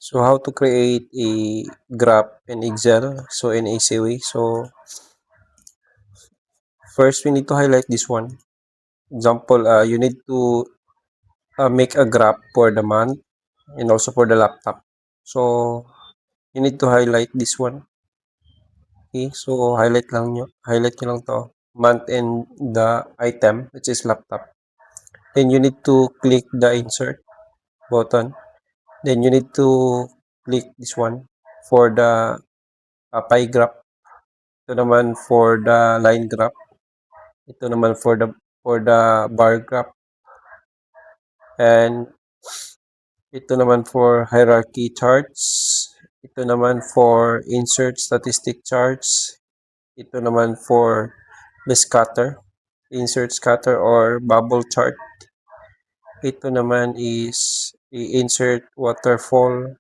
So how to create a graph in Excel, so in easy way. So first we need to highlight this one. Example, you need to make a graph for the month and also for the laptop. So you need to highlight this one. Okay, so highlight nyo lang to, month and the item, which is laptop. Then you need to click the insert button. Then you need to click this one for the pie graph. Ito naman for the line graph. Ito naman for the bar graph. And ito naman for hierarchy charts. Ito naman for insert statistic charts. Ito naman for the scatter, insert scatter or bubble chart. Ito naman is insert waterfall.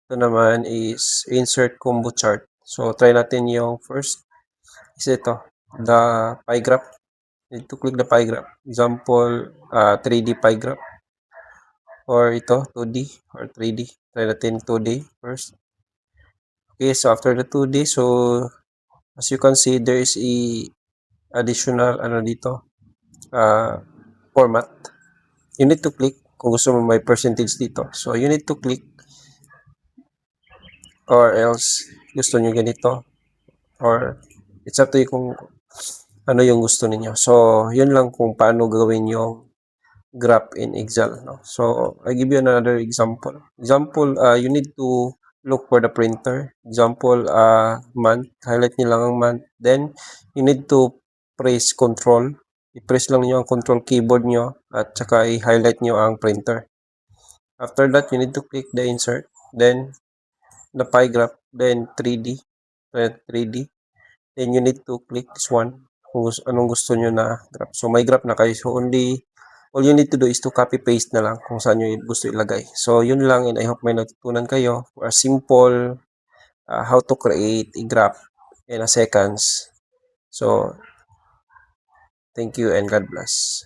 Ito naman is insert combo chart. So try natin yung first. Is ito, the pie graph. Need to click the pie graph. Example, 3D pie graph. Or ito, 2D or 3D. Try natin 2D first. Okay, so after the 2D, so as you can see, there is a additional dito, format. You need to click kung gusto mo may percentage dito. So you need to click or else gusto nyo ganito or it's up to you kung ano yung gusto niyo. So yun lang kung paano gawin yung graph in Excel. No? So I give you another example. Example, you need to look for the printer. Example, month. Highlight nyo lang ang month. Then you need to press control. I-press lang nyo ang control keyboard nyo at saka i-highlight nyo ang printer. After that, you need to click the insert. Then the pie graph. Then 3D. 3D. Then you need to click this one kung anong gusto nyo na graph. So may graph na kayo. So all you need to do is to copy paste na lang kung saan nyo gusto ilagay. So yun lang, and I hope may natutunan kayo for a simple how to create a graph in a seconds. So thank you and God bless.